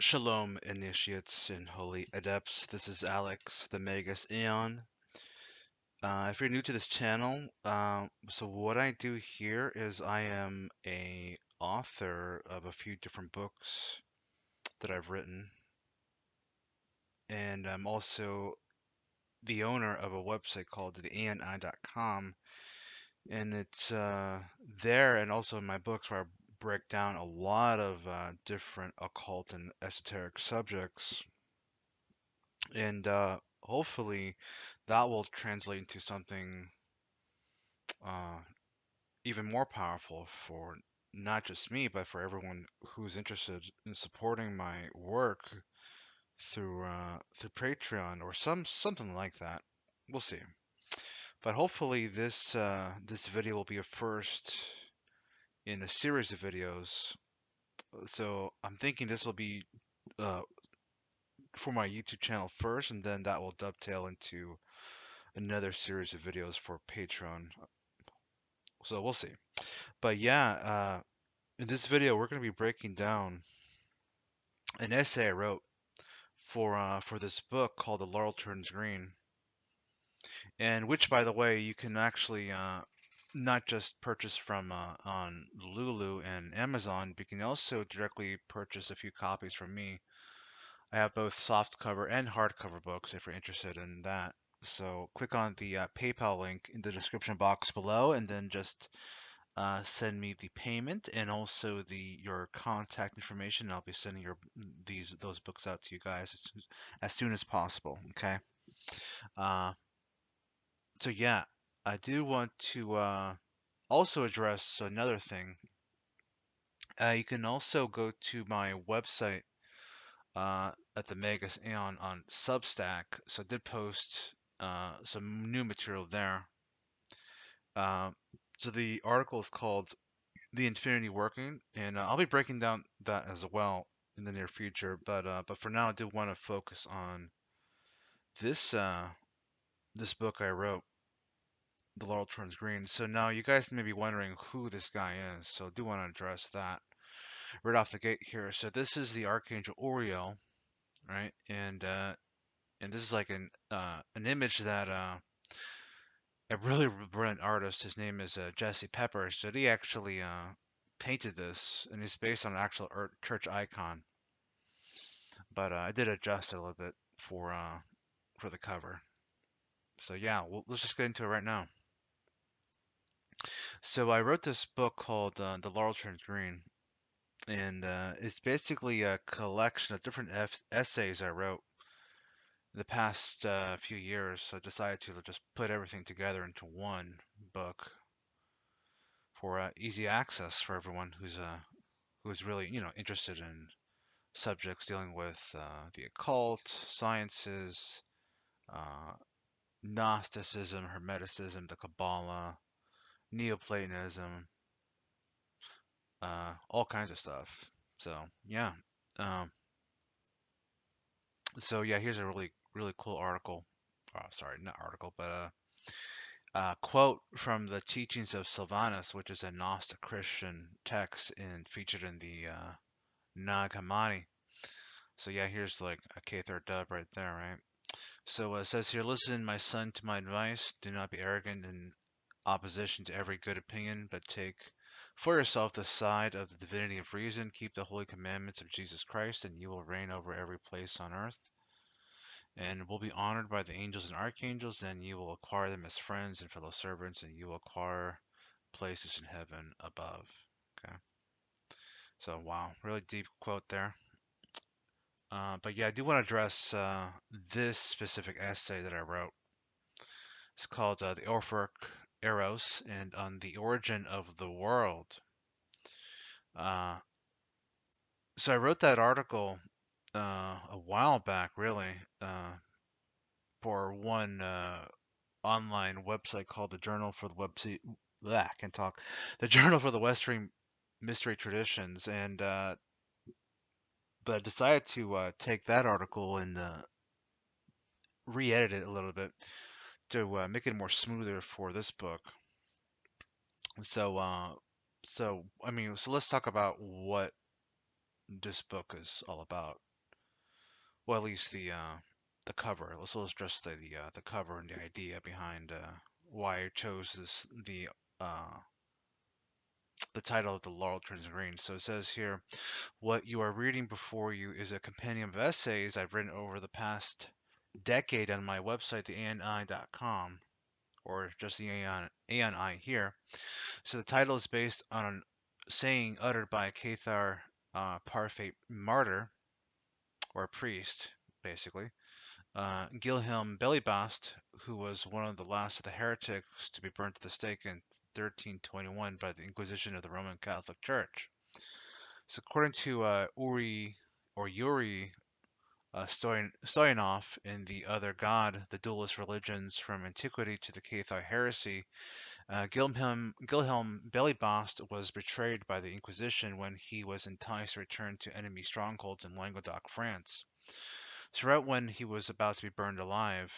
Shalom, initiates and holy adepts. This is Alex, the Magus Aeon. If you're new to this channel, so what I do here is I am a author of a few different books that I've written, and I'm also the owner of a website called theani.com, and it's there and also in my books where I break down a lot of different occult and esoteric subjects. And hopefully that will translate into something uh, even more powerful for not just me, but for everyone who's interested in supporting my work through Patreon or something like that. We'll see. But hopefully this video will be a first in a series of videos. So I'm thinking this will be uh, for my YouTube channel first, and then that will dovetail into another series of videos for Patreon. So we'll see. But yeah, in this video we're going to be breaking down an essay I wrote for this book called The Laurel Turns Green, and which, by the way, you can actually not just purchase from on Lulu and Amazon, but you can also directly purchase a few copies from me. I have both softcover and hardcover books if you're interested in that. So click on the PayPal link in the description box below, and then just send me the payment and also your contact information. I'll be sending those books out to you guys as soon as possible. Okay. Uh, so yeah, I do want to also address another thing. You can also go to my website at the Megas Aeon on Substack. So I did post some new material there. Uh, so the article is called the Infinity Working, and I'll be breaking down that as well in the near future. But for now, I do want to focus on this this book I wrote, The Laurel Turns Green. So now you guys may be wondering who this guy is, so I do want to address that right off the gate here. So this is the Archangel Uriel, right? And this is like an image that a really brilliant artist. His name is Jesse Pepper. So he actually painted this, and it's based on an actual church icon. But I did adjust it a little bit for the cover. So yeah, let's just get into it right now. So I wrote this book called The Laurel Turns Green, and it's basically a collection of different essays I wrote the past few years. So I decided to just put everything together into one book for easy access for everyone who's really interested in subjects dealing with the occult, sciences, uh, Gnosticism, Hermeticism, the Kabbalah, Neoplatonism, all kinds of stuff. So yeah, um, so yeah, here's a really cool article. Sorry, not article, but quote from the teachings of Sylvanus, which is a Gnostic Christian text and featured in the Nag Hammadi. So yeah, here's like a K-third dub right there, right? So it says here, listen, my son, to my advice. Do not be arrogant in opposition to every good opinion, but take for yourself the side of the divinity of reason. Keep the holy commandments of Jesus Christ, and you will reign over every place on earth, and will be honored by the angels and archangels. Then you will acquire them as friends and fellow servants, and you will acquire places in heaven above. Okay. So wow, really deep quote there. But yeah, I do want to address this specific essay that I wrote. It's called The Orphic Eros and on the Origin of the World. Uh, so I wrote that article a while back, really, for one online website called the Journal for the Website. I can talk. The Journal for the Western Mystery Traditions, and but I decided to take that article and re-edit it a little bit to make it more smoother for this book. So, so I mean, so let's talk about what this book is all about. well, at least the cover. Let's address the cover and the idea behind why I chose uh, the title of the Laurel Turns Green. So it says here, what you are reading before you is a compendium of essays I've written over the past decade on my website, theani.com, or just the ANI here. So the title is based on a saying uttered by a Cathar Parfait martyr, or priest, basically, Gilhelm Belibast, who was one of the last of the heretics to be burned to the stake in 1321 by the Inquisition of the Roman Catholic Church. So according to Yuri Stoyanov in The Other God, the dualist religions from antiquity to the Cathar heresy, Gilhelm Belibast was betrayed by the Inquisition when he was enticed to return to enemy strongholds in Languedoc, France. So right when he was about to be burned alive,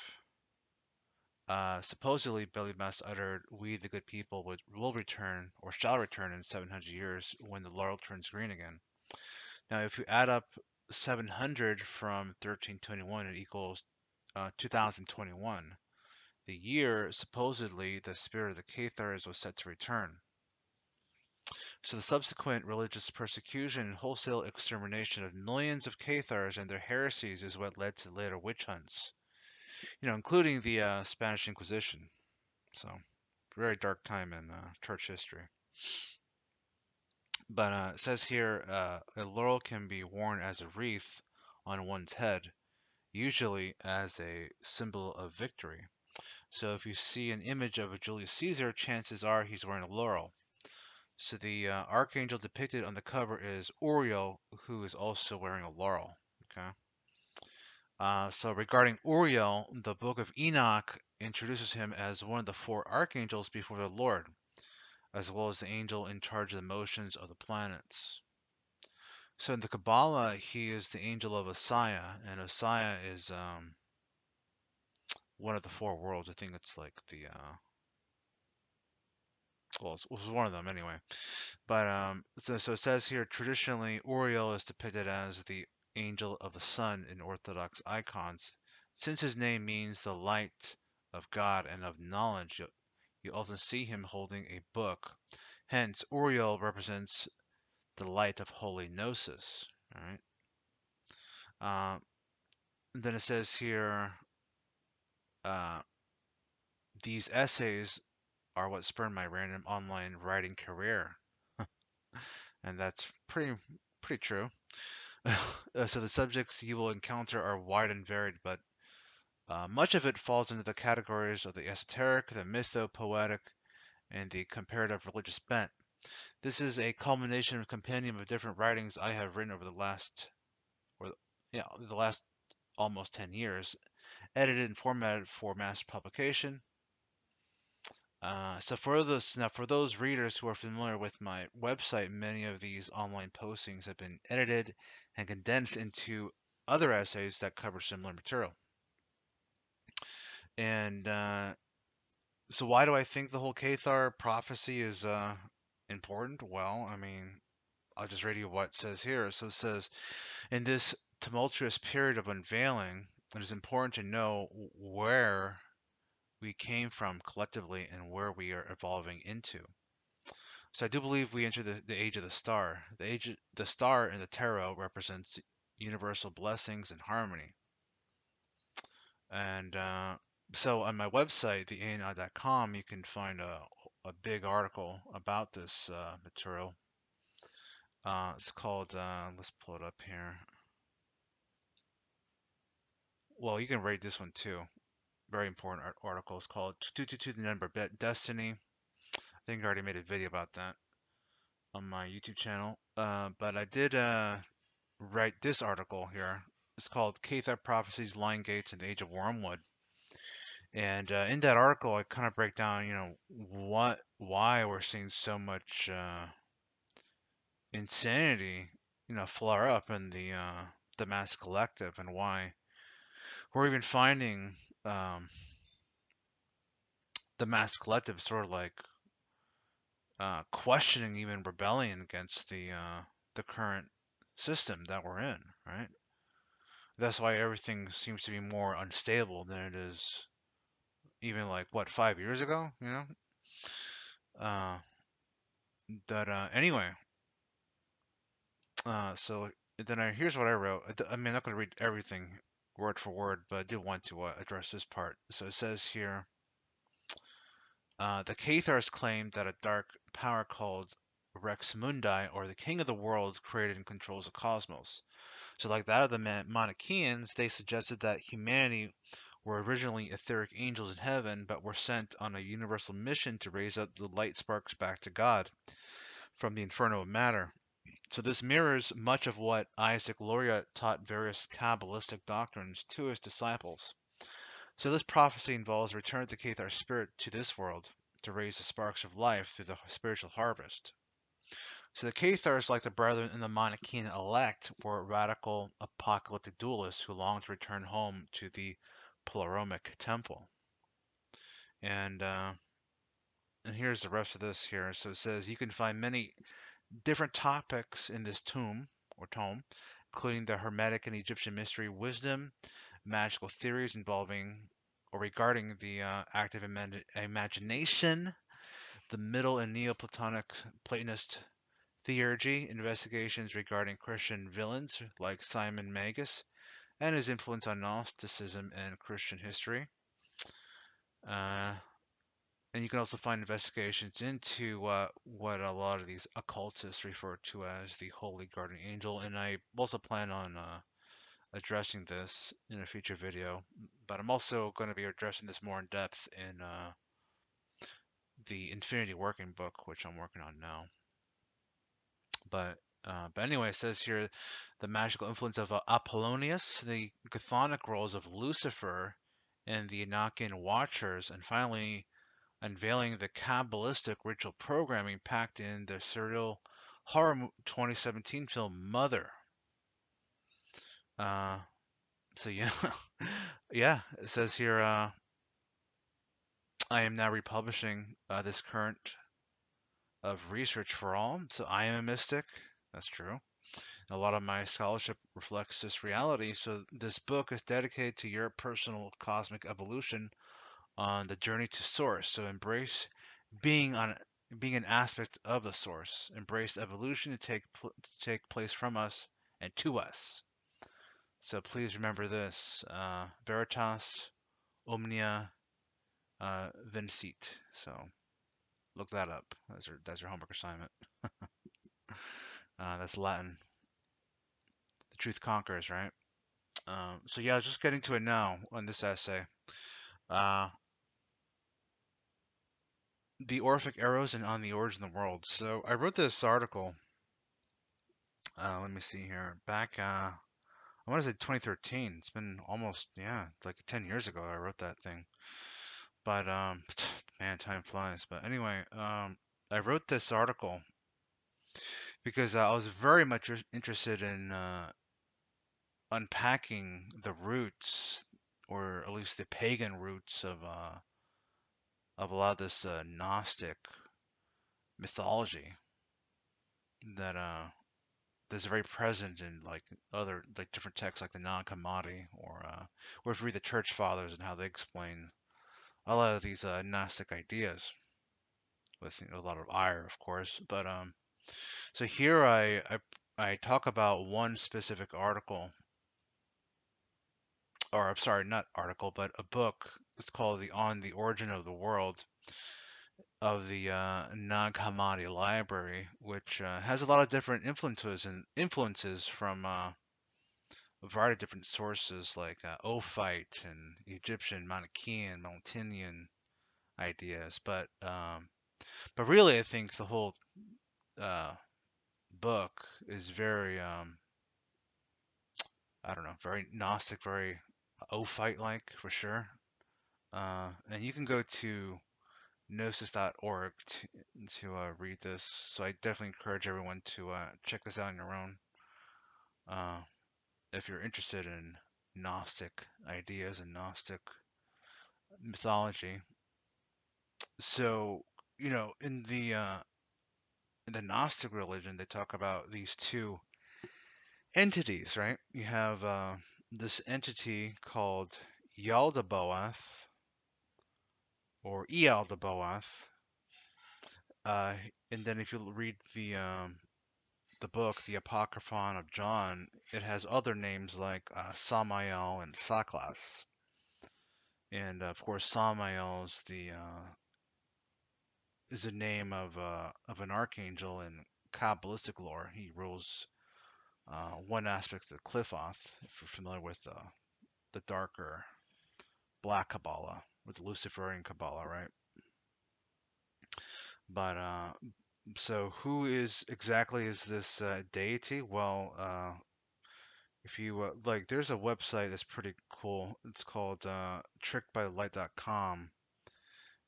supposedly Belibast uttered, "We the good people will return, or shall return in 700 years when the laurel turns green again." Now, if you add up 700 from 1321, it equals 2021, the year supposedly the spirit of the Cathars was set to return. So the subsequent religious persecution and wholesale extermination of millions of Cathars and their heresies is what led to later witch hunts, including the Spanish Inquisition. So, very dark time in church history. But it says here, a laurel can be worn as a wreath on one's head, usually as a symbol of victory. So if you see an image of a Julius Caesar, chances are he's wearing a laurel. So the archangel depicted on the cover is Uriel, who is also wearing a laurel. Okay. So regarding Uriel, the Book of Enoch introduces him as one of the four archangels before the Lord, as well as the angel in charge of the motions of the planets. So in the Kabbalah, he is the angel of Osiah, and Osiah is one of the four worlds. I think it's like well, it was one of them anyway. But so it says here, traditionally, Uriel is depicted as the angel of the sun in Orthodox icons. Since his name means the light of God and of knowledge, you often see him holding a book. Hence, Uriel represents the light of holy gnosis. All right. Then it says here, uh, these essays are what spurred my random online writing career, and that's pretty true. So the subjects you will encounter are wide and varied, but much of it falls into the categories of the esoteric, the mytho-poetic, and the comparative religious bent. This is a culmination of a compendium of different writings I have written over or the last almost 10 years, edited and formatted for mass publication. So for those readers who are familiar with my website, many of these online postings have been edited and condensed into other essays that cover similar material. And so why do I think the whole Cathar prophecy is important? Well, I mean, I'll just read you what it says here. So it says, in this tumultuous period of unveiling, it is important to know where we came from collectively and where we are evolving into. So I do believe we enter the age of the star. The star in the tarot represents universal blessings and harmony. And so on my website, theani.com, you can find a big article about this material. It's called, let's pull it up here. Well, you can read this one too. Very important article. It's called 222 the Number Destiny. I think I already made a video about that on my YouTube channel. But I did write this article here. It's called Cathar Prophecies, Lion Gates, and the Age of Wormwood. And in that article, I kind of break down, why we're seeing so much insanity, flare up in the mass collective, and why we're even finding the mass collective sort of like questioning even rebellion against the current system that we're in, right? That's why everything seems to be more unstable than it is even like what 5 years ago. Uh, that anyway. So then here's what I wrote. I mean, I'm not going to read everything word for word, but I do want to address this part. So it says here, the Cathars claim that a dark power called Rex Mundi, or the King of the Worlds, created and controls the cosmos. So, like that of the Manichaeans, they suggested that humanity were originally etheric angels in heaven, but were sent on a universal mission to raise up the light sparks back to God from the inferno of matter. So this mirrors much of what Isaac Luria taught various Kabbalistic doctrines to his disciples. So this prophecy involves a return of the Cathar spirit to this world to raise the sparks of life through the spiritual harvest. So the Cathars, like the brethren in the Manichaean elect, were radical apocalyptic dualists who longed to return home to the Pleroma temple. And here's the rest of this here. So it says you can find many different topics in this tome, including the Hermetic and Egyptian mystery wisdom, magical theories involving or regarding the active imagination, the Middle and Neoplatonic Platonist theurgy, investigations regarding Christian villains like Simon Magus, and his influence on Gnosticism and Christian history. Uh, and you can also find investigations into what a lot of these occultists refer to as the Holy Guardian Angel. And I also plan on addressing this in a future video, but I'm also going to be addressing this more in depth in the Infinity Working Book, which I'm working on now. But anyway, it says here the magical influence of Apollonius, the chthonic roles of Lucifer and the Enochian Watchers, and finally unveiling the Kabbalistic ritual programming packed in the surreal horror 2017 film Mother. Uh, so yeah, yeah, it says here I am now republishing this current of Research for All. So I am a mystic. That's true. A lot of my scholarship reflects this reality. So this book is dedicated to your personal cosmic evolution on the journey to source. So embrace being on being an aspect of the source. Embrace evolution to take place from us and to us. So please remember this: Veritas omnia vincit. So look that up. That's your homework assignment. That's Latin. The truth conquers, right? So yeah, just getting to it now on this essay. Uh, the Orphic Arrows and on the Origin of the World. So I wrote this article. Let me see here. Back, I want to say 2013. It's been almost, yeah, like 10 years ago I wrote that thing. But man, time flies. But anyway, I wrote this article because I was very much interested in unpacking the roots, or at least the pagan roots of a lot of this Gnostic mythology that that's very present in like other like different texts like the Nag Hammadi, or if you read the Church Fathers and how they explain a lot of these Gnostic ideas with a lot of ire, of course. But so here I talk about one specific article, or I'm sorry, not article, but a book. It's called the On the Origin of the World of the Nag Hammadi Library, which has a lot of different influences from a variety of different sources like Ophite and Egyptian, Manichaean, Mountainian ideas. But really, I think the whole uh, book is very I don't know, very Gnostic, very Ophite-like for sure. And you can go to gnosis.org to read this. So I definitely encourage everyone to check this out on your own uh, if you're interested in Gnostic ideas and Gnostic mythology. So, in the Gnostic religion, they talk about these two entities, right? You have this entity called Yaldabaoth or Ealdabaoth. Uh, and then if you read the book, the Apocryphon of John, it has other names like Samael and Saklas. And of course, Samael is the name of an archangel in Kabbalistic lore. He rules one aspect of the Qliphoth, if you're familiar with the darker Black Kabbalah, with the Luciferian Kabbalah, right? But so who is exactly is this deity? Well, if you like, there's a website that's pretty cool. It's called trickbylight.com,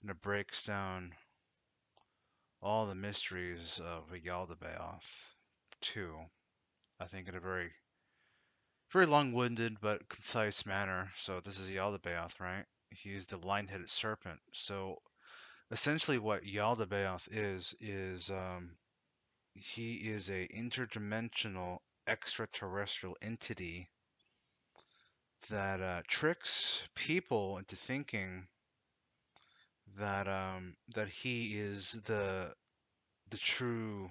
and it breaks down all the mysteries of Yaldabaoth too. I think in a very long-winded but concise manner. So this is Yaldabaoth, right? He's the lion-headed serpent. So essentially, what Yaldabaoth is he is a interdimensional extraterrestrial entity that tricks people into thinking that he is the true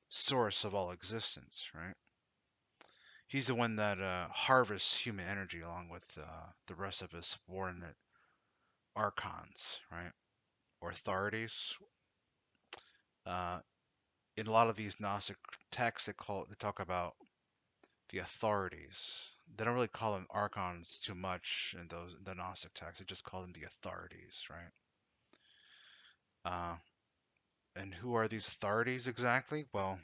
source of all existence, right? He's the one that harvests human energy along with the rest of his subordinate archons, right? Or authorities. Uh, in a lot of these Gnostic texts, they talk about the authorities. They don't really call them archons too much in the Gnostic texts. They just call them the authorities, right? Uh, and who are these authorities exactly? Well,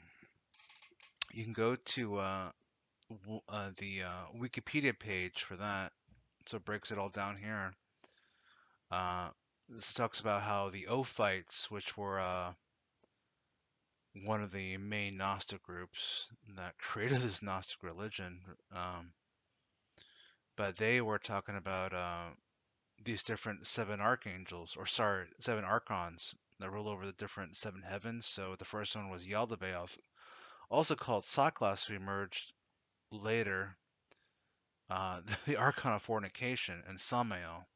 you can go to the Wikipedia page for that. So it breaks it all down here. Uh, this talks about how the Ophites, which were one of the main Gnostic groups that created this Gnostic religion, but they were talking about these different seven archangels, or sorry, seven archons that rule over the different seven heavens. So the first one was Yaldabaoth, also called Saklas, who emerged later, the archon of fornication, and Samael.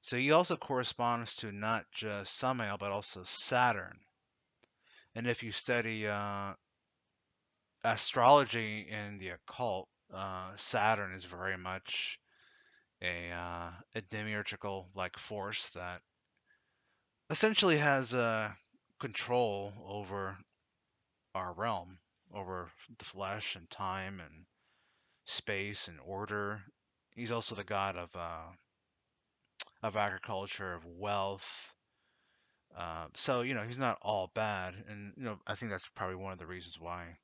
So he also corresponds to not just Samael, but also Saturn. And if you study astrology and the occult, Saturn is very much a demiurgical like force that essentially has control over our realm, over the flesh and time and space and order. He's also the god of agriculture, of wealth. So he's not all bad, and I think that's probably one of the reasons why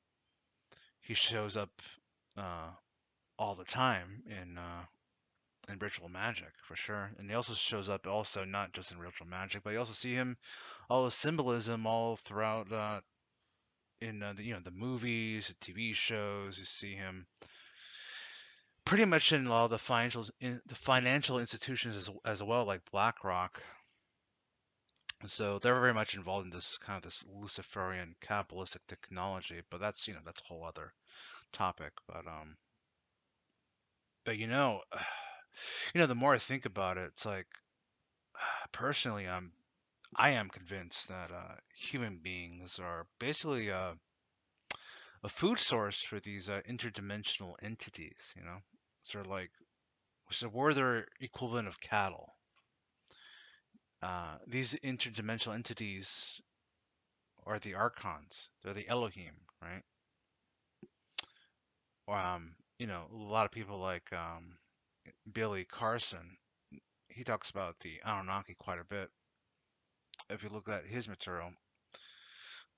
he shows up uh, all the time in ritual magic for sure. And he also shows up also not just in ritual magic, but you also see him all the symbolism all throughout in the movies, the TV shows. You see him pretty much in all the financial institutions as well, like BlackRock. So they're very much involved in this kind of this Luciferian Kabbalistic technology, but that's a whole other topic. But the more I think about it, it's like personally, I am convinced that human beings are basically a food source for these interdimensional entities. Sort of like so we're their equivalent of cattle. These interdimensional entities are the archons. They're the Elohim, right? A lot of people like Billy Carson. He talks about the Anunnaki quite a bit if you look at his material.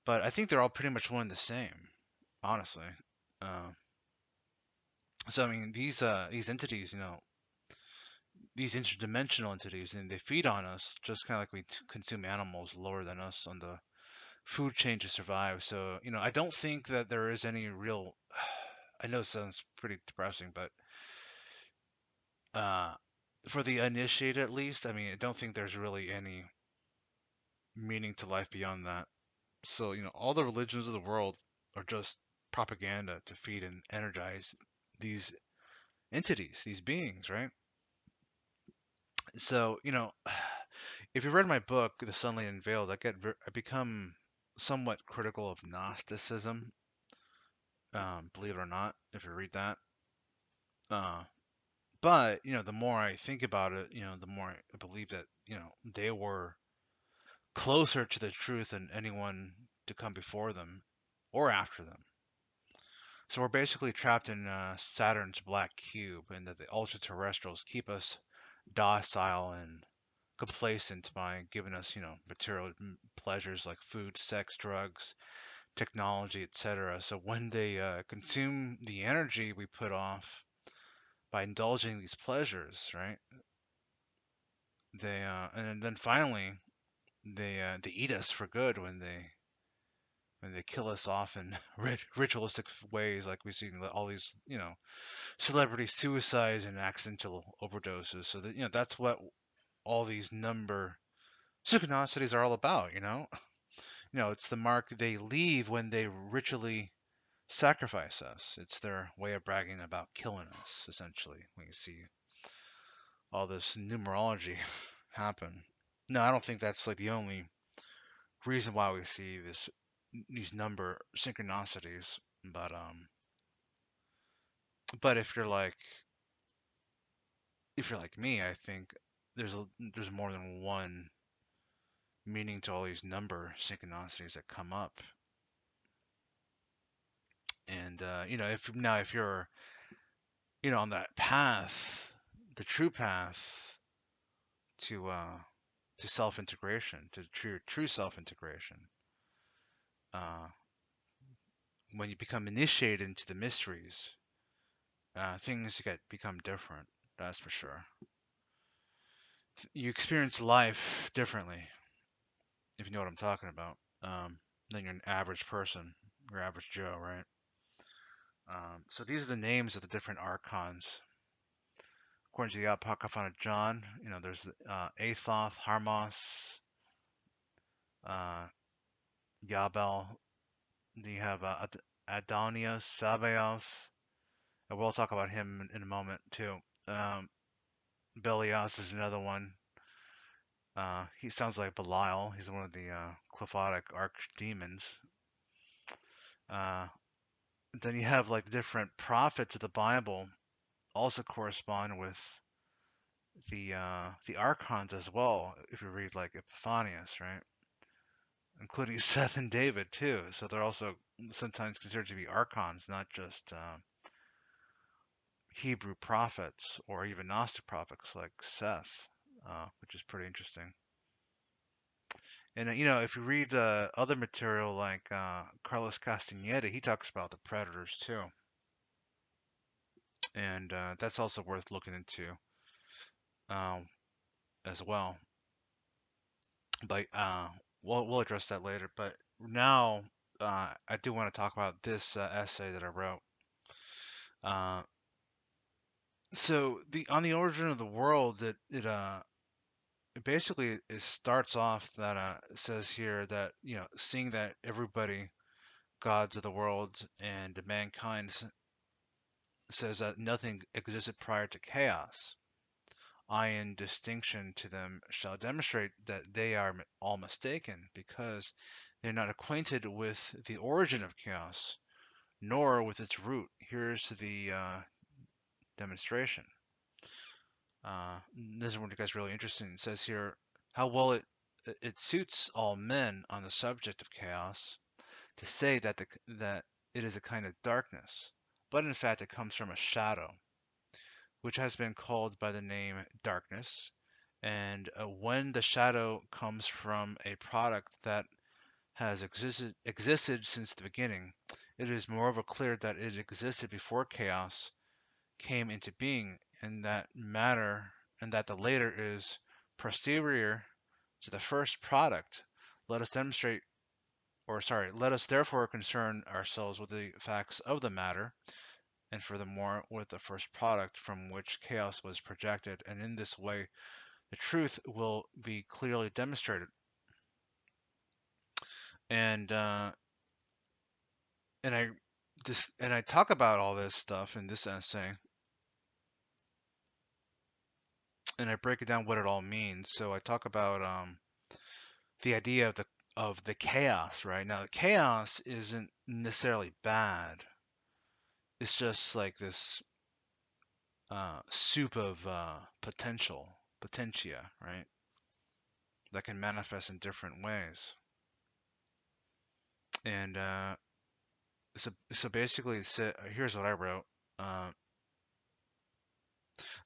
But I think they're all pretty much one and the same, honestly. Uh, so I mean, these entities, these interdimensional entities, and they feed on us just kind of like we consume animals lower than us on the food chain to survive. So I don't think that there is any real. I know it sounds pretty depressing, but uh, for the initiated at least, I mean, I don't think there's really any meaning to life beyond that. So all the religions of the world are just propaganda to feed and energize these entities, these beings, right? So, if you read my book, The Sun Lady Unveiled, I become somewhat critical of Gnosticism. Believe it or not, if you read that. Uh, but the more I think about it, the more I believe that they were closer to the truth than anyone to come before them or after them. So we're basically trapped in Saturn's black cube, and that the ultra terrestrials keep us docile and complacent by giving us, material pleasures like food, sex, drugs, technology, etc. So when they consume the energy we put off by indulging these pleasures, right? And then finally they eat us for good when they kill us off in ritualistic ways, like we see in all these, celebrity suicides and accidental overdoses. So that that's what all these number synchronicities are all about. It's the mark they leave when they ritually sacrifice us. It's their way of bragging about killing us, essentially, when you see all this numerology happen. No, I don't think that's like the only reason why we see these number synchronicities, but if you're like me, I think there's more than one meaning to all these number synchronicities that come up. And if you're on that path, the true path to self integration, to true self integration, uh, when you become initiated into the mysteries, things become different. That's for sure. You experience life differently, if you know what I'm talking about, than your average person, your average Joe, right? So these are the names of the different archons. According to the Apocryphon of John, there's Athoth, Harmos, uh, Yabel. Then you have Adonias, Sabaoth. And we'll talk about him in a moment too. Um, Belias is another one. He sounds like Belial. He's one of the Qliphothic archdemons. Uh, then you have like different prophets of the Bible also correspond with the archons as well. If you read like Epiphanius, right, including Seth and David too. So they're also sometimes considered to be archons, not just Hebrew prophets or even Gnostic prophets like Seth, which is pretty interesting. And if you read other material like Carlos Castaneda, he talks about the predators too, and that's also worth looking into um, as well. But we'll address that later. But now I do want to talk about this essay that I wrote. Uh, so the on the origin of the world, it basically it starts off that it says here that seeing that everybody, gods of the world and mankind, says that nothing existed prior to chaos. I, in distinction to them, shall demonstrate that they are all mistaken, because they are not acquainted with the origin of chaos, nor with its root. Here's the demonstration. This is what you guys really interesting. It says here how well it suits all men on the subject of chaos to say that it is a kind of darkness, but in fact it comes from a shadow, which has been called by the name darkness. And when the shadow comes from a product that has existed since the beginning, it is moreover clear that it existed before chaos came into being, and that the later is posterior to the first product. Let us demonstrate, or sorry, let us therefore concern ourselves with the facts of the matter, and furthermore with the first product from which chaos was projected, and in this way the truth will be clearly demonstrated. And and I talk about all this stuff in this essay and I break it down what it all means. So I talk about the idea of the chaos, right? Now, the chaos isn't necessarily bad. It's just like this soup of potentia, right? That can manifest in different ways. And so basically, here's what I wrote. Uh,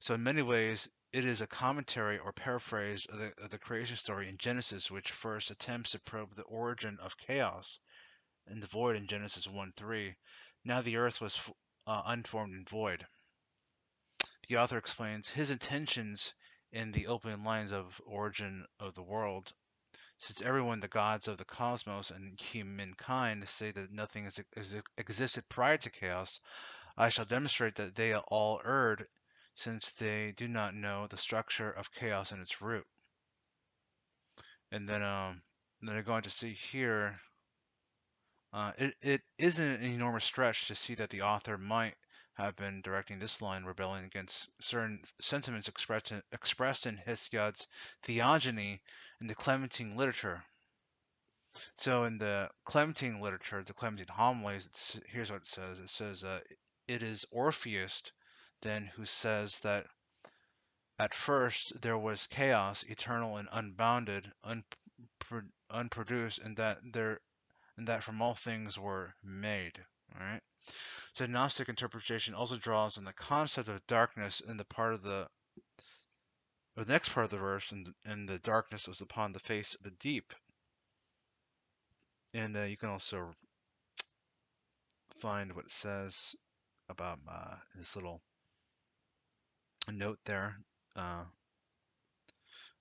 so in many ways, it is a commentary or paraphrase of the creation story in Genesis, which first attempts to probe the origin of chaos in the void in Genesis 1:3. Now the earth was unformed and void. The author explains his intentions in the opening lines of Origin of the World. Since everyone, the gods of the cosmos and humankind, say that nothing existed prior to chaos, I shall demonstrate that they all erred, since they do not know the structure of chaos and its root. And then I go on to see here, it isn't an enormous stretch to see that the author might have been directing this line, rebelling against certain sentiments expressed in Hesiod's theogony in the Clementine literature. So in the Clementine literature, the Clementine homilies, here's what it says. It says, it is Orpheus then who says that at first there was chaos, eternal and unbounded, unproduced, and that from all things were made. All right. So Gnostic interpretation also draws on the concept of darkness in the part of or the next part of the verse, and the darkness was upon the face of the deep. And you can also find what it says about this little note there. Uh,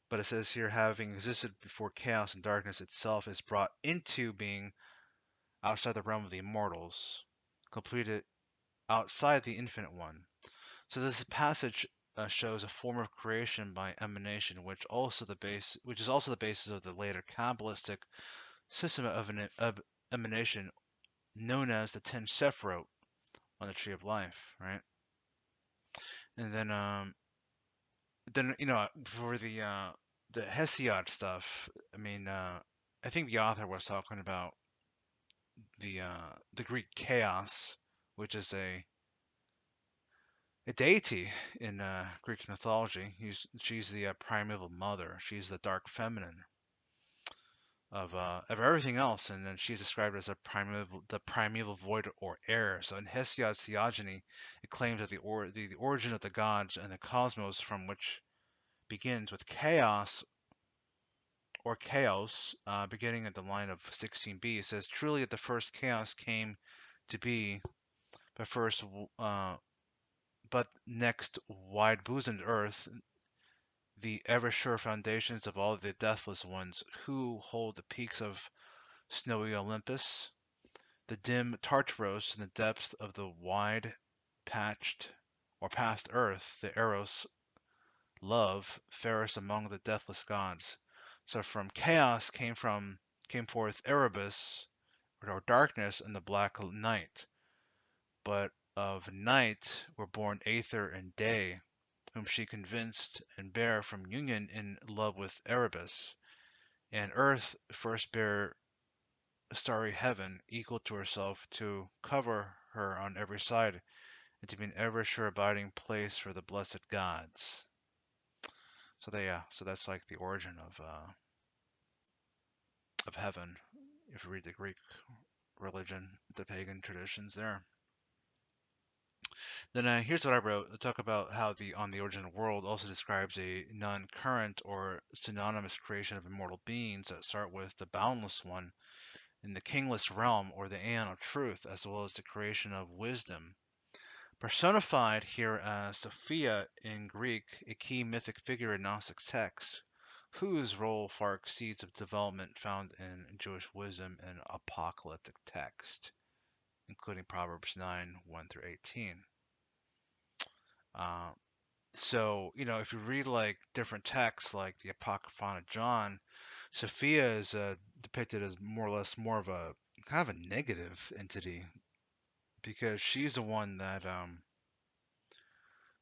but it says here, having existed before chaos and darkness itself is brought into being outside the realm of the immortals, completed outside the infinite one. So this passage shows a form of creation by emanation, which is also the basis of the later Kabbalistic system of emanation, known as the Ten Sephirot on the Tree of Life, right? And then for the Hesiod stuff, I mean, I think the author was talking about the Greek chaos, which is a deity in Greek mythology. She's the primeval mother. She's the dark feminine of everything else, and then she's described as the primeval void or air. So in Hesiod's theogony, it claims that the origin of the gods and the cosmos, from which begins with chaos or chaos, beginning at the line of 16b, it says truly that the first chaos came to be, but first, but next wide-bosomed earth, the ever-sure foundations of all the deathless ones who hold the peaks of snowy Olympus, the dim Tartaros in the depth of the wide patched or pathed earth, the Eros, love, fairest among the deathless gods. So from chaos came forth Erebus, or darkness and the black night. But of night were born Aether and Day, whom she convinced and bare from union in love with Erebus. And earth first bare starry heaven, equal to herself, to cover her on every side, and to be an ever sure abiding place for the blessed gods. So that's like the origin of heaven. If you read the Greek religion, the pagan traditions there. Then here's what I wrote. I talk about how the On the Origin of the World also describes a non-current or synonymous creation of immortal beings that start with the boundless one in the kingless realm or the aeon of truth, as well as the creation of wisdom. Personified here as Sophia in Greek, a key mythic figure in Gnostic texts, whose role far exceeds of development found in Jewish wisdom and apocalyptic text, including Proverbs 9, 1 through 18. Uh, so, if you read like different texts like the Apocryphon of John, Sophia is depicted as more or less more of a kind of a negative entity because she's the one that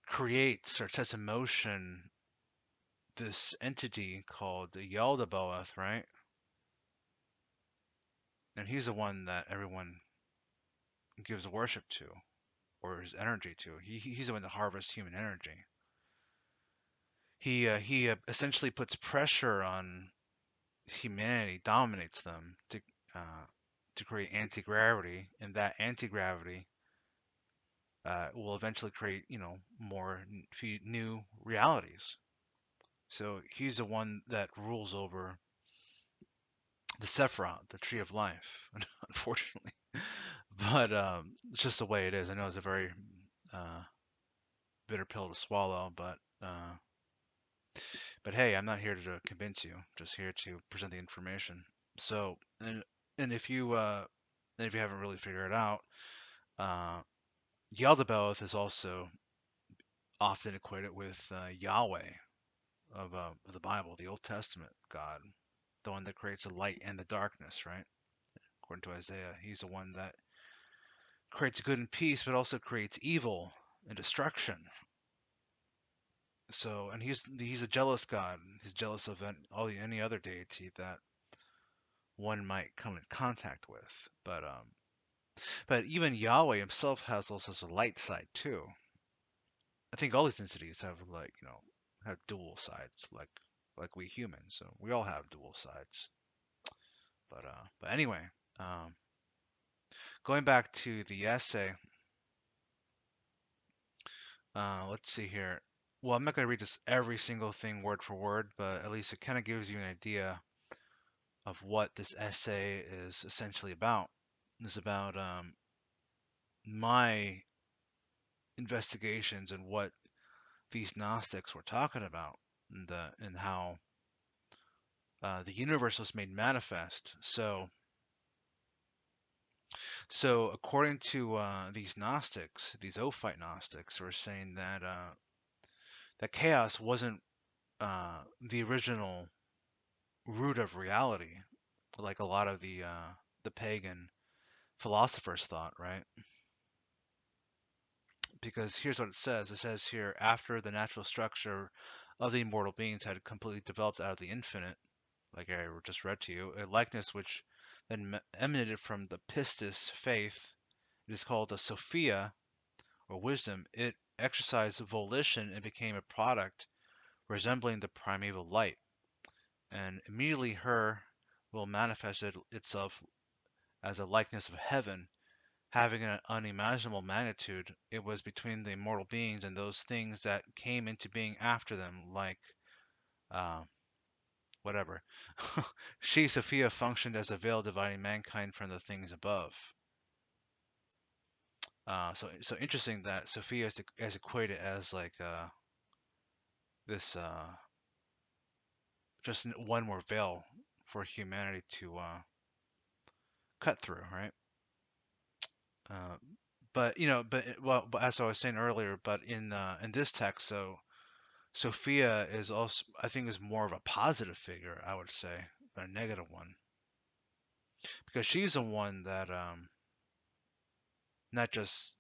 creates or sets in motion this entity called the Yaldabaoth, right? And he's the one that everyone gives worship to, or his energy to. He's the one that harvests human energy. He essentially puts pressure on humanity, dominates them to create anti-gravity, and that anti-gravity will eventually create, more new realities. So he's the one that rules over the Sephiroth, the Tree of Life, unfortunately. But it's just the way it is. I know it's a very uh, bitter pill to swallow, but hey, I'm not here to convince you. Just here to present the information. So, and if you haven't really figured it out, uh, Yaldabaoth is also often equated with Yahweh of the Bible, the Old Testament God, the one that creates the light and the darkness, right? According to Isaiah, he's the one that creates good and peace, but also creates evil and destruction. So, and he's a jealous God. He's jealous of any other deity that one might come in contact with. But even Yahweh himself has also a light side too. I think all these entities have have dual sides, like we humans. So we all have dual sides. But anyway, um, going back to the essay, let's see here. Well, I'm not going to read this every single thing word for word, but at least it kind of gives you an idea of what this essay is essentially about. It's about my investigations and what these Gnostics were talking about, and how the universe was made manifest. So according to these Gnostics, these Ophite Gnostics, were saying that chaos wasn't the original root of reality, like a lot of the pagan philosophers thought, right? Because here's what it says. It says here, after the natural structure of the immortal beings had completely developed out of the infinite, like I just read to you, a likeness which then emanated from the pistis faith. It is called the Sophia, or wisdom. It exercised volition and became a product resembling the primeval light, and immediately her will manifested itself as a likeness of heaven, having an unimaginable magnitude. It was between the immortal beings and those things that came into being after them, like uh, whatever. She, Sophia, functioned as a veil dividing mankind from the things above. So interesting that Sophia is equated as like this just one more veil for humanity to cut through, right? Uh, but well, but as I was saying earlier, but in this text, so Sophia is also, I think, is more of a positive figure, I would say, than a negative one, because she's the one that not just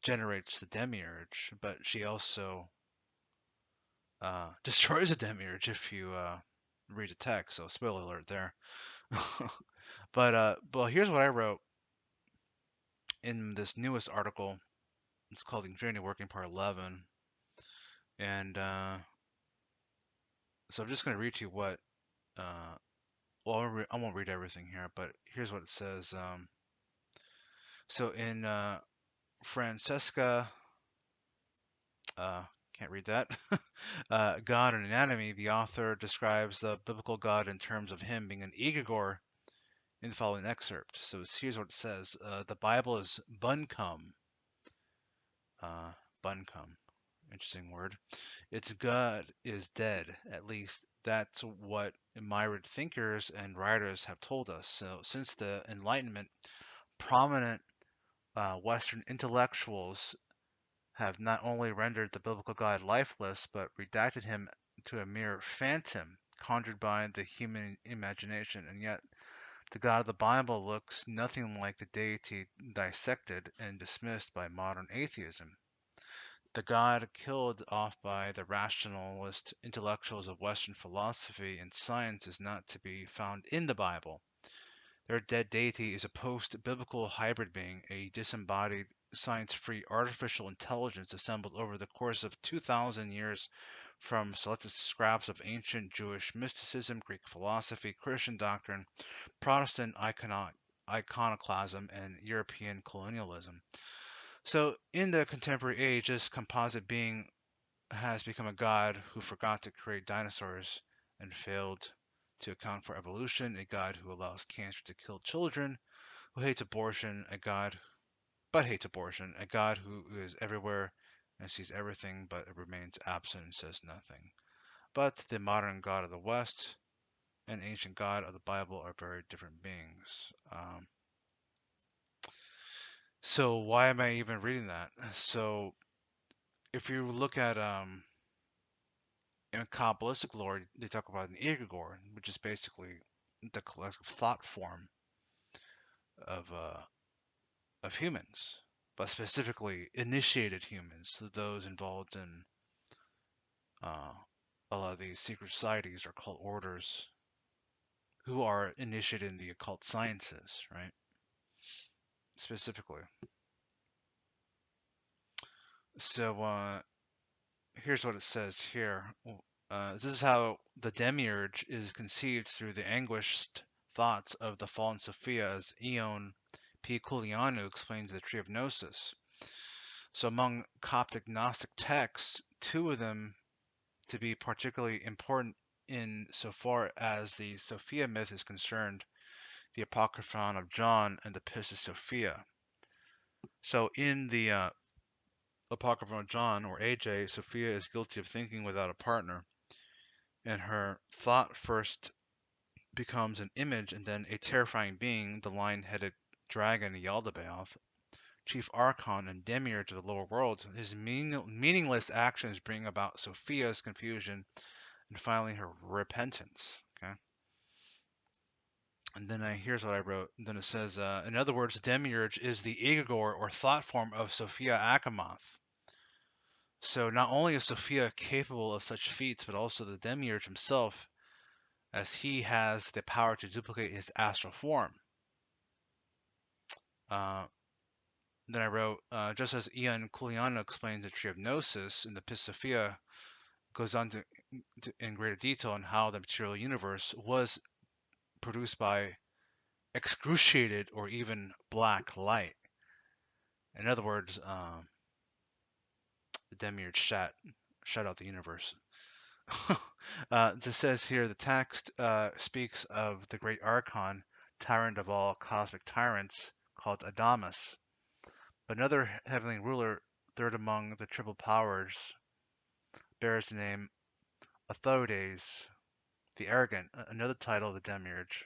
generates the demiurge, but she also destroys the demiurge if you read the text. So spoiler alert there. But here's what I wrote in this newest article. It's called Infinity Working Part 11, and so I'm just going to read to you what. Uh, well, I won't read everything here, but here's what it says. So in Francesca, uh, can't read that. God and Anatomy, the author describes the biblical God in terms of him being an egregore in the following excerpt. So here's what it says. The Bible is buncombe. Uh, buncombe. Interesting word. Its God is dead. At least that's what myriad thinkers and writers have told us. So since the Enlightenment, prominent Western intellectuals have not only rendered the biblical God lifeless, but redacted him to a mere phantom conjured by the human imagination. And yet, the God of the Bible looks nothing like the deity dissected and dismissed by modern atheism. The God killed off by the rationalist intellectuals of Western philosophy and science is not to be found in the Bible. Their dead deity is a post-biblical hybrid being, a disembodied, science-free artificial intelligence assembled over the course of 2,000 years from selected scraps of ancient Jewish mysticism, Greek philosophy, Christian doctrine, Protestant iconoclasm, and European colonialism. So, in the contemporary age, this composite being has become a god who forgot to create dinosaurs and failed to account for evolution, a god who allows cancer to kill children, who hates abortion, hates abortion, a god who is everywhere and sees everything but remains absent and says nothing. But the modern god of the West and ancient god of the Bible are very different beings. So why am I even reading that? So if you look at in Kabbalistic lore, they talk about an egregore, which is basically the collective thought form of uh, of humans, but specifically initiated humans, those involved in uh, a lot of these secret societies or cult orders who are initiated in the occult sciences, right? Specifically. So here's what it says here. This is how the demiurge is conceived through the anguished thoughts of the fallen Sophia, as Ion P. Culianu explains the Tree of Gnosis. So among Coptic Gnostic texts, two of them to be particularly important in so far as the Sophia myth is concerned, the Apocryphon of John and the Pistis Sophia. So in the Apocryphon of John, or AJ, Sophia is guilty of thinking without a partner, and her thought first becomes an image and then a terrifying being, the lion-headed dragon Yaldabaoth, chief archon and demiurge of the lower world. His meaningless actions bring about Sophia's confusion and finally her repentance. Okay. And then here's what I wrote. And then it says, in other words, demiurge is the egregore or thought form of Sophia Achamoth. So not only is Sophia capable of such feats, but also the demiurge himself, as he has the power to duplicate his astral form. Uh, then I wrote, just as Ion Culiano explains the Tree of Gnosis, in the Pistis Sophia goes on in greater detail on how the material universe was produced by excruciated or even black light. In other words, the demiurge shut out the universe. This says here the text speaks of the great archon, tyrant of all cosmic tyrants, called Adamus. But another heavenly ruler, third among the triple powers, bears the name Athodes, the arrogant, another title of the demiurge.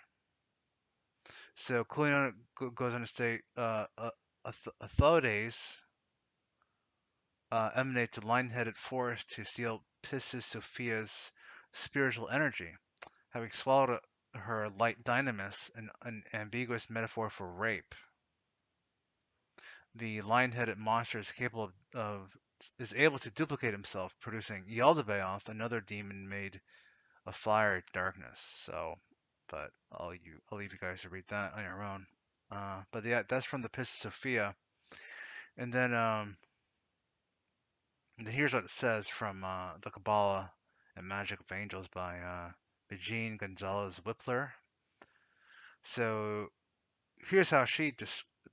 So Cleon goes on to state Athodes emanates a lion-headed force to steal Pistis Sophia's spiritual energy, having swallowed her light dynamis, an ambiguous metaphor for rape. The lion-headed monster is capable is able to duplicate himself, producing Yaldabaoth, another demon made of fire and darkness. So, but I'll leave you guys to read that on your own. But yeah, that's from the Pistis Sophia, and then here's what it says from the Kabbalah and Magic of Angels by Begine Gonzalez Whippler. So here's how she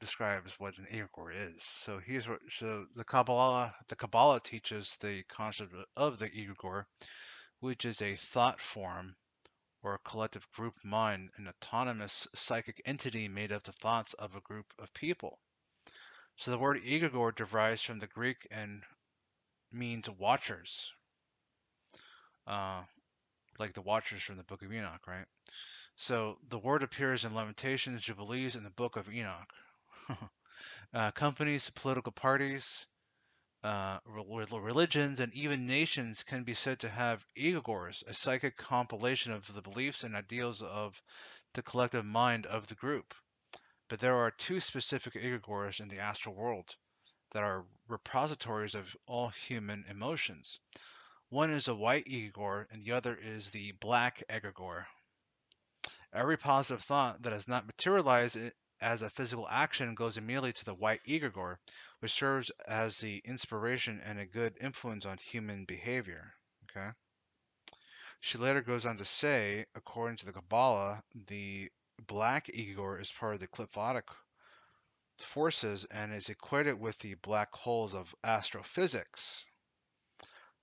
describes what an egregore is. So the Kabbalah teaches the concept of the egregore, which is a thought form or a collective group mind, an autonomous psychic entity made of the thoughts of a group of people. So the word egregore derives from the Greek and means watchers, uh, like the watchers from the Book of Enoch, right? So the word appears in Lamentations, Jubilees, and the Book of Enoch. Companies, political parties, religions, and even nations can be said to have egregores, a psychic compilation of the beliefs and ideals of the collective mind of the group. But there are two specific egregores in the astral world, that are repositories of all human emotions. One is a white egregore, and the other is the black egregore. Every positive thought that has not materialized as a physical action goes immediately to the white egregore, which serves as the inspiration and a good influence on human behavior. Okay. She later goes on to say, according to the Kabbalah, the black egregore is part of the qliphothic forces and is equated with the black holes of astrophysics.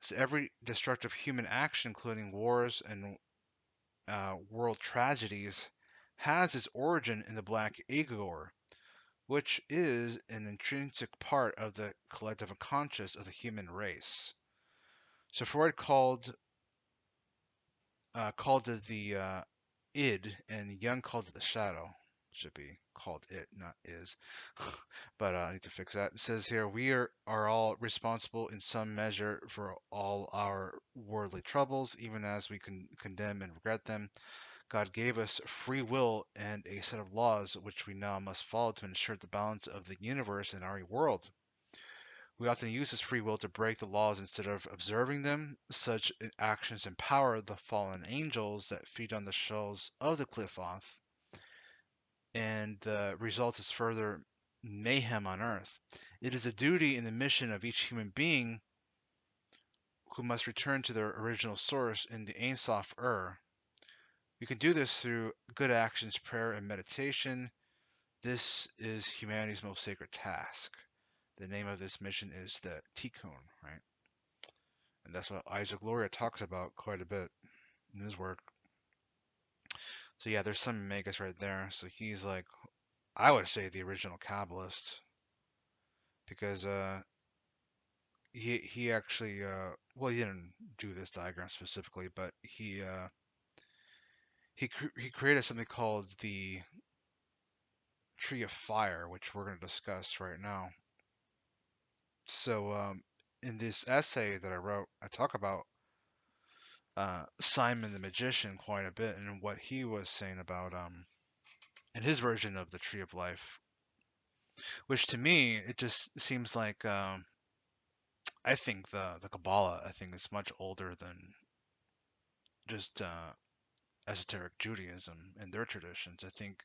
So every destructive human action, including wars and world tragedies, has its origin in the black egregore, which is an intrinsic part of the collective unconscious of the human race. So Freud called it the id, and Jung called it the shadow. Should be called it, not is. But I need to fix that. It says here, we are all responsible in some measure for all our worldly troubles, even as we can condemn and regret them. God gave us free will and a set of laws which we now must follow to ensure the balance of the universe and our world. We often use this free will to break the laws instead of observing them. Such actions empower the fallen angels that feed on the shells of the qliphoth, and the result is further mayhem on earth. It is a duty and the mission of each human being who must return to their original source in the Ein Sof We can do this through good actions, prayer, and meditation. This is humanity's most sacred task. The name of this mission is the Tikkun, right? And that's what Isaac Luria talks about quite a bit in his work. So yeah, there's some Magus right there. So he's like, I would say the original Kabbalist, because he actually well, he didn't do this diagram specifically, but he created something called the Tree of Fire, which we're going to discuss right now. So in this essay that I wrote, I talk about Simon the Magician quite a bit and what he was saying about in his version of the Tree of Life, which to me it just seems like I think the Kabbalah I think is much older than just esoteric Judaism and their traditions. I think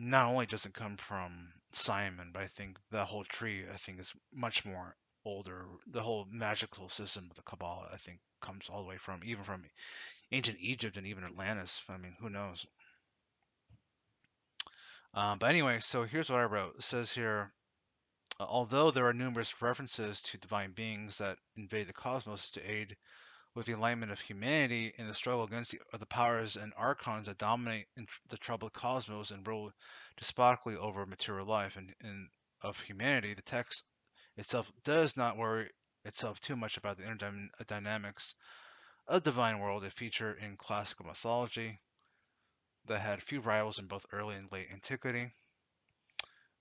not only does it come from Simon, but I think the whole tree I think is much more older. The whole magical system of the Kabbalah I think comes all the way from even from ancient Egypt and even Atlantis. I mean, who knows? But anyway, so here's what I wrote. It says here, although there are numerous references to divine beings that invade the cosmos to aid with the enlightenment of humanity in the struggle against the powers and archons that dominate the troubled cosmos and rule despotically over material life and of humanity, the text itself does not worry itself too much about the inner dynamics of the divine world, a feature in classical mythology that had few rivals in both early and late antiquity.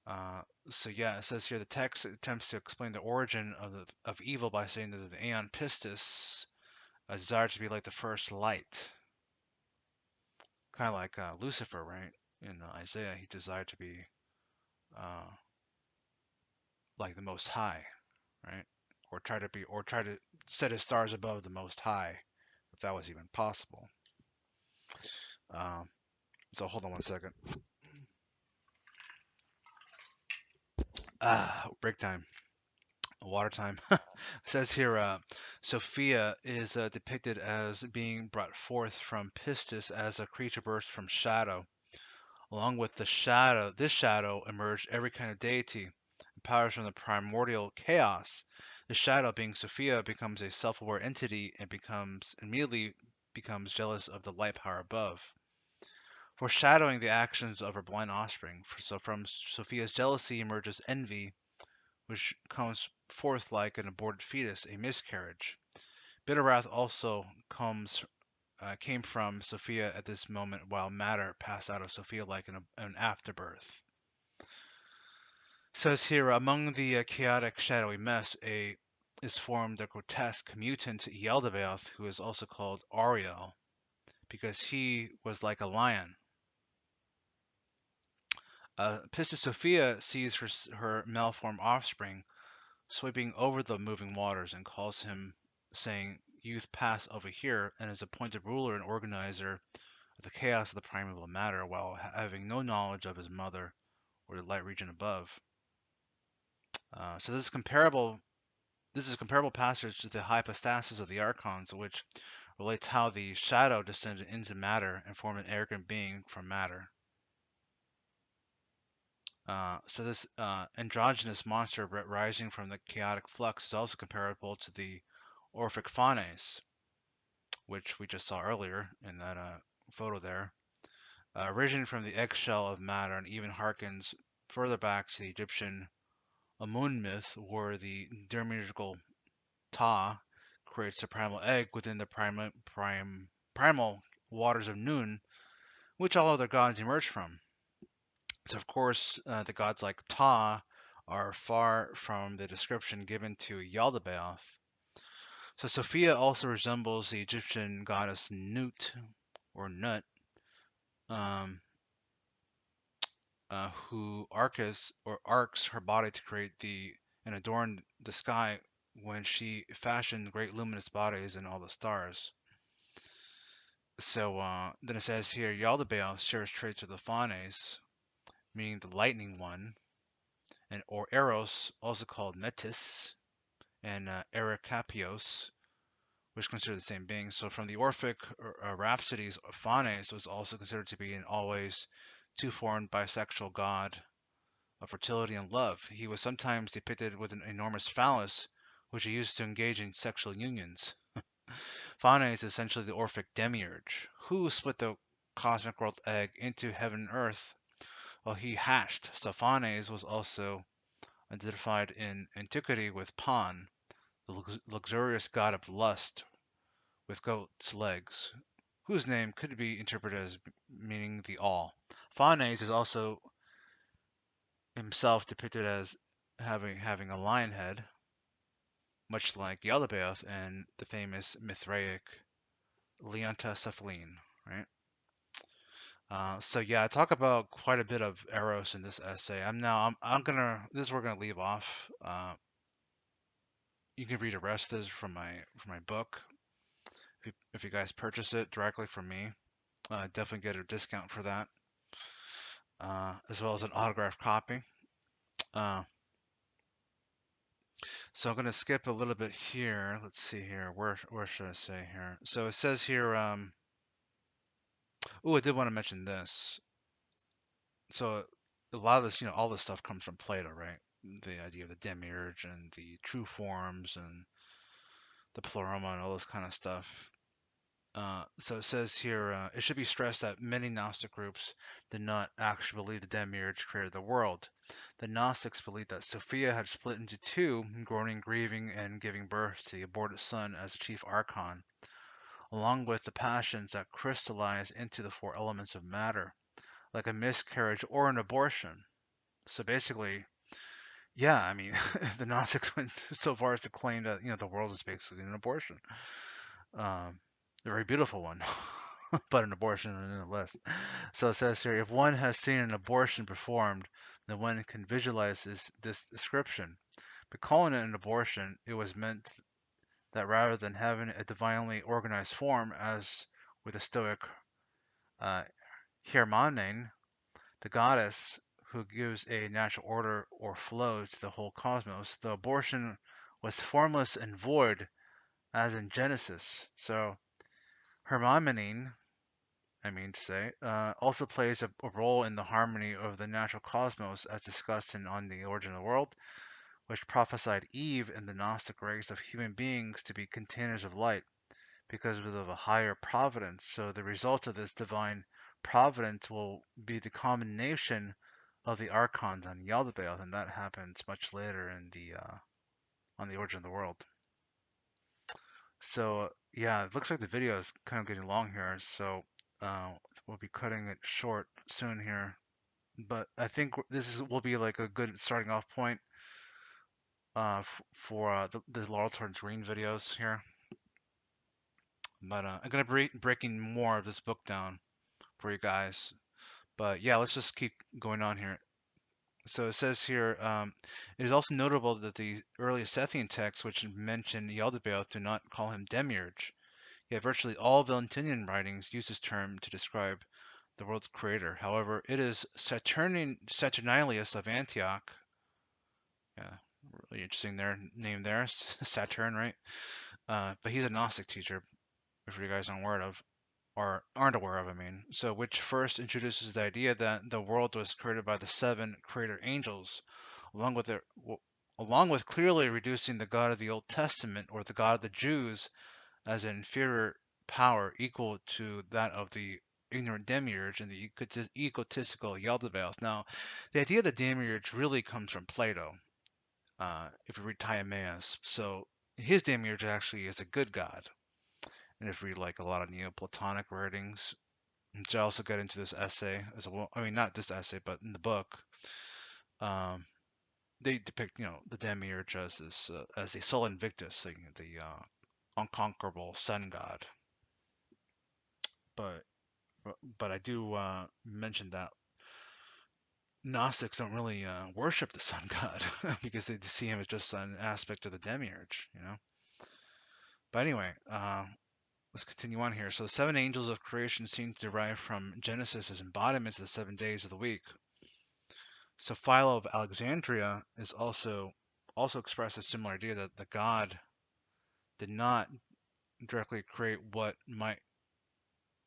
Uh, so yeah, it says here the text attempts to explain the origin of evil by saying that the aeon pistis desired to be like the first light, kind of like Lucifer, right? In Isaiah, he desired to be uh, like the Most High, right? Or try to set his stars above the Most High, if that was even possible. Um, so hold on one second. Break time. Water time. Says here, Sophia is depicted as being brought forth from Pistis as a creature birthed from shadow. Along with this shadow emerged every kind of deity and powers from the primordial chaos. The shadow, being Sophia, becomes a self-aware entity and immediately becomes jealous of the light power above, foreshadowing the actions of her blind offspring. So from Sophia's jealousy emerges envy, which comes forth like an aborted fetus, a miscarriage. Bitter wrath also came from Sophia at this moment, while matter passed out of Sophia like an afterbirth. Says here, among the chaotic, shadowy mess, is formed the grotesque mutant Yaldabaoth, who is also called Ariel, because he was like a lion. Pistis Sophia sees her malformed offspring sweeping over the moving waters and calls him, saying, "Youth, pass over here," and is appointed ruler and organizer of the chaos of the primeval matter while having no knowledge of his mother or the light region above. So this is comparable. This is a comparable passage to the hypostasis of the archons, which relates how the shadow descended into matter and formed an arrogant being from matter. So this androgynous monster rising from the chaotic flux is also comparable to the Orphic Phanes, which we just saw earlier in that photo there, originating from the eggshell of matter and even harkens further back to the Egyptian Amun myth, where the demiurgical Ta creates a primal egg within the primal waters of Nun, which all other gods emerge from. So, of course, the gods like Ta are far from the description given to Yaldabaoth. So, Sophia also resembles the Egyptian goddess Nut, or Nut, um, who arcs her body to create and adorn the sky when she fashioned great luminous bodies and all the stars. So then it says here, Yaldabaoth shares traits with the Phanes, meaning the lightning one, or Eros, also called Metis, and Erekapios, which consider the same being. So from the Orphic Rhapsodies, Phanes was also considered to be an always two-formed bisexual god of fertility and love. He was sometimes depicted with an enormous phallus, which he used to engage in sexual unions. Phanes is essentially the Orphic demiurge, who split the cosmic world egg into heaven and earth while he hatched. So Phanes was also identified in antiquity with Pan, the luxurious god of lust with goat's legs, whose name could be interpreted as meaning the all. Phanes is also himself depicted as having a lion head, much like Yaldabaoth and the famous Mithraic Leontocephaline, right? So yeah, I talk about quite a bit of Eros in this essay. I'm gonna this is where we're gonna leave off. You can read the rest of this from my book. If you guys purchase it directly from me, definitely get a discount for that, as well as an autographed copy. Uh, so I'm gonna skip a little bit here. Let's see here. Where should I say here? So it says here. Oh, I did want to mention this. So a lot of this, all this stuff comes from Plato, right? The idea of the demiurge and the true forms and the pleroma and all this kind of stuff. So it says here, it should be stressed that many Gnostic groups did not actually believe the demiurge created the world. The Gnostics believed that Sophia had split into two, groaning, grieving, and giving birth to the aborted son as the chief archon, along with the passions that crystallize into the four elements of matter, like a miscarriage or an abortion. So basically, yeah, I mean, the Gnostics went so far as to claim that the world is basically an abortion, um, a very beautiful one, but an abortion nonetheless. So it says here, if one has seen an abortion performed, then one can visualize this description. But calling it an abortion, it was meant that rather than having a divinely organized form, as with the Stoic uh, Hermannane, the goddess who gives a natural order or flow to the whole cosmos, the abortion was formless and void, as in Genesis. So Hermione, I mean to say, also plays a role in the harmony of the natural cosmos, as discussed in On the Origin of the World, which prophesied Eve and the Gnostic race of human beings to be containers of light because of a higher providence. So the result of this divine providence will be the combination of the archons on Yaldabaoth, and that happens much later in the on the Origin of the World. So yeah, it looks like the video is kind of getting long here, so uh, we'll be cutting it short soon here. But I think will be like a good starting off point for the Laurel Turns Green videos here. But I'm gonna be breaking more of this book down for you guys. But yeah, let's just keep going on here. So it says here, it is also notable that the early Sethian texts, which mention Yaldabaoth, do not call him Demiurge. Yet virtually all Valentinian writings use this term to describe the world's creator. However, it is Saturnalius of Antioch. Yeah, really interesting name there, Saturn, right? But he's a Gnostic teacher, if you guys aren't aware of, or aren't aware of, I mean. So, which first introduces the idea that the world was created by the seven creator angels, along with it, along with clearly reducing the God of the Old Testament or the God of the Jews as an inferior power equal to that of the ignorant demiurge and the egotistical Yaldabaoth. Now, the idea of the demiurge really comes from Plato, if you read Timaeus. So his demiurge actually is a good god. And if you read like a lot of Neoplatonic writings, which I also get into this essay as well. I mean, not this essay, but in the book, um, they depict, the demiurge as this, as the Sol Invictus, the unconquerable sun god. But but I do mention that Gnostics don't really worship the sun god because they see him as just an aspect of the demiurge. But anyway, let's continue on here. So the seven angels of creation seem to derive from Genesis as embodiments of the 7 days of the week. So Philo of Alexandria is also expressed a similar idea that the God did not directly create what might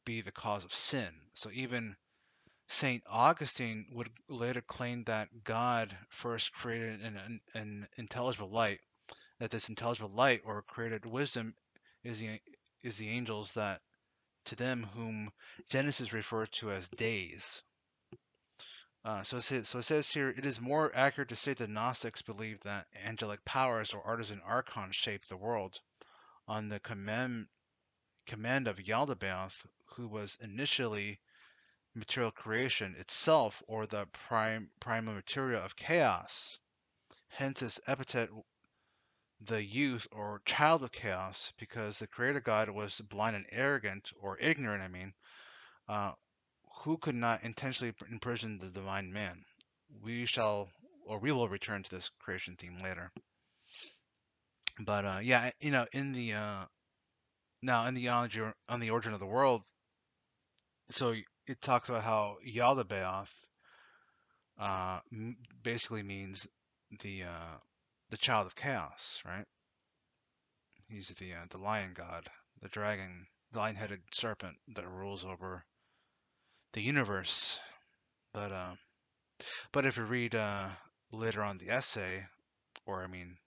be the cause of sin. So even Saint Augustine would later claim that God first created an intelligible light, that this intelligible light or created wisdom is the angels that to them whom Genesis refers to as days. So it says here, it is more accurate to say that Gnostics believe that angelic powers or artisan archons shaped the world on the command of Yaldabaoth, who was initially material creation itself, or the primal material of chaos. Hence his epithet, the youth or child of chaos, because the creator god was blind and arrogant, or ignorant, I mean, uh, who could not intentionally imprison the divine man. We will return to this creation theme later. But yeah, in the now in the on the origin of the world, so it talks about how Yaldabaoth basically means the uh, the child of chaos, right? He's the lion god, the dragon, the lion-headed serpent that rules over the universe. But if you read later on the essay, or I mean,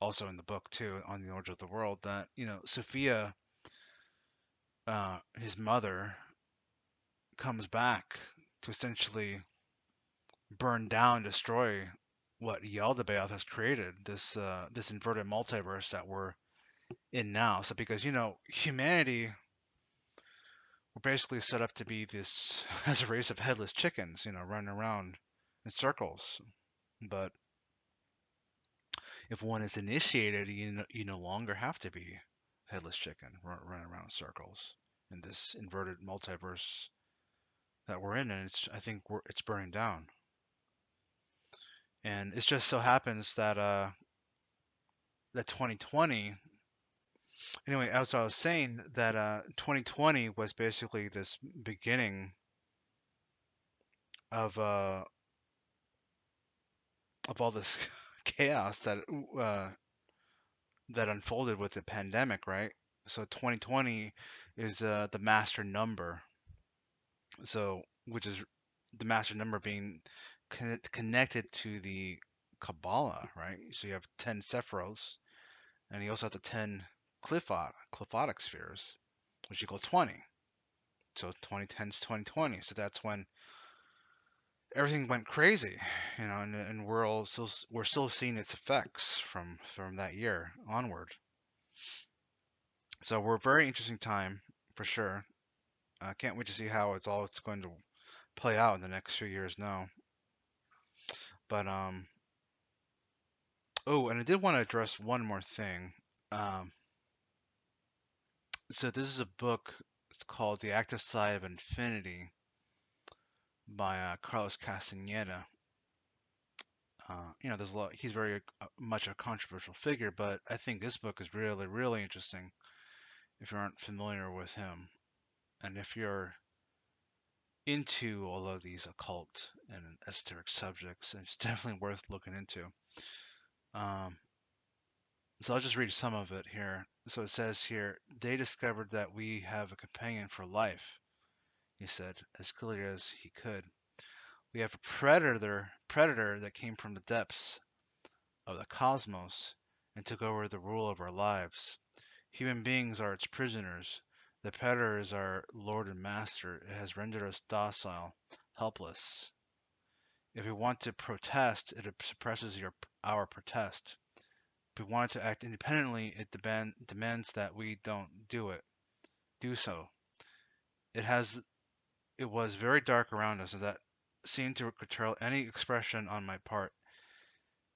also in the book too, on the origin of the world, that Sophia, his mother, comes back to essentially burn down, destroy what Yaldabaoth has created, this inverted multiverse that we're in now. So because humanity, we're basically set up to be this as a race of headless chickens, running around in circles. But if one is initiated, you no longer have to be headless chicken running around in circles in this inverted multiverse that we're in, and I think it's burning down. And it just so happens that that 2020. Anyway, as I was saying, that 2020 was basically this beginning of all this chaos uh, that unfolded with the pandemic, right? So 2020 is the master number. So which is the master number being connected to the Kabbalah, right? So you have 10 Sephiroths, and you also have the 10 Qliphothic spheres, which equal 20. So 2010 is 2020. So that's when everything went crazy, and we're still seeing its effects from that year onward. So we're a very interesting time for sure. I can't wait to see how it's going to play out in the next few years now. But oh, and I did want to address one more thing. Um, so this is a book. It's called The Active Side of Infinity by Carlos Castaneda. There's a lot. He's very much a controversial figure, but I think this book is really, really interesting if you aren't familiar with him, and if you're into all of these occult and esoteric subjects, it's definitely worth looking into. Um, so I'll just read some of it here. So it says here, they discovered that we have a companion for life, he said, as clearly as he could. We have a predator that came from the depths of the cosmos and took over the rule of our lives. Human beings are its prisoners. The predator is our lord and master. It has rendered us docile, helpless. If we want to protest, it suppresses our protest. If we want to act independently, it demands that we don't do so. It has it was very dark around us, and that seemed to curtail any expression on my part.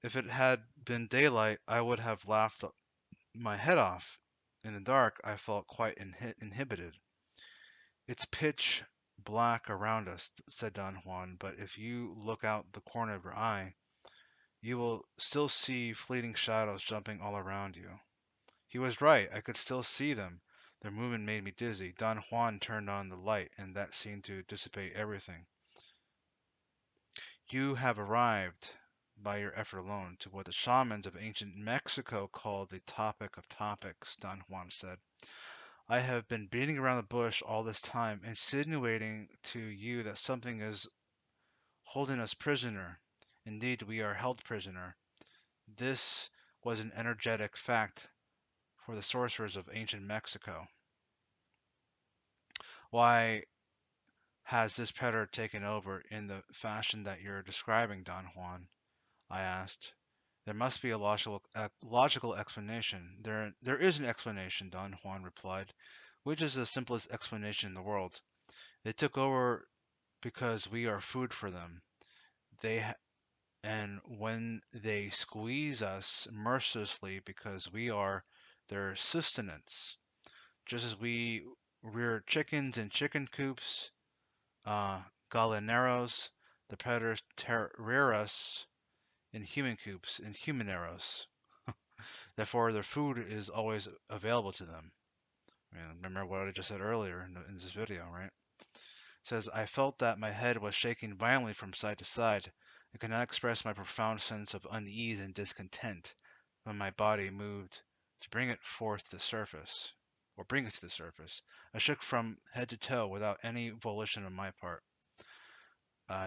If it had been daylight, I would have laughed my head off. In the dark, I felt quite inhibited. It's pitch black around us, said Don Juan, but if you look out the corner of your eye, you will still see fleeting shadows jumping all around you. He was right. I could still see them. Their movement made me dizzy. Don Juan turned on the light, and that seemed to dissipate everything. You have arrived, by your effort alone, to what the shamans of ancient Mexico called the topic of topics, Don Juan said. I have been beating around the bush all this time, insinuating to you that something is holding us prisoner. Indeed, we are held prisoner. This was an energetic fact for the sorcerers of ancient Mexico. Why has this predator taken over in the fashion that you're describing, Don Juan? I asked. There must be a logical explanation. There is an explanation, Don Juan replied, which is the simplest explanation in the world. They took over because we are food for them. They and when they squeeze us mercilessly because we are their sustenance, just as we rear chickens in chicken coops, gallineros, the predators rear us in human coops in humaneros. Therefore, their food is always available to them. I mean, remember what I just said earlier in this video, right? It says, I felt that my head was shaking violently from side to side. I could not express my profound sense of unease and discontent when my body moved to bring it forth to the surface, or bring it to the surface. I shook from head to toe without any volition on my part.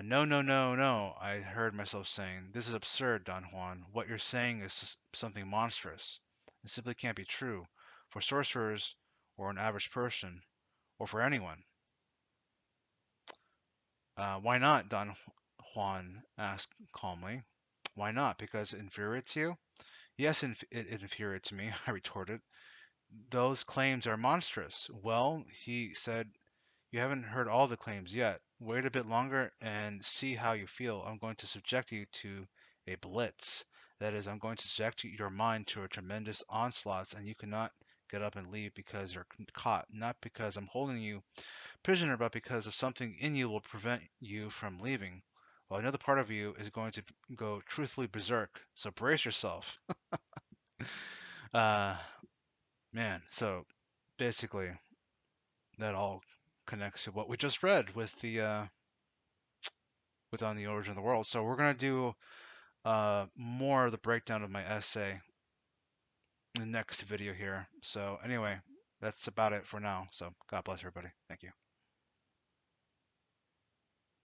No, no, no, no, I heard myself saying. This is absurd, Don Juan. What you're saying is something monstrous. It simply can't be true. For sorcerers, or an average person, or for anyone. Why not? Don Juan asked calmly. Why not? Because it infuriates you? Yes, it infuriates me, I retorted. Those claims are monstrous. Well, he said, you haven't heard all the claims yet. Wait a bit longer and see how you feel. I'm going to subject you to a blitz. That is, I'm going to subject your mind to a tremendous onslaught, and you cannot get up and leave because you're caught. Not because I'm holding you prisoner, but because of something in you will prevent you from leaving. While another part of you is going to go truthfully berserk. So brace yourself. uh, man, so basically that all connects to what we just read with the with On the Origin of the World. So we're gonna do more of the breakdown of my essay in the next video here. So anyway, that's about it for now. So God bless everybody. Thank you.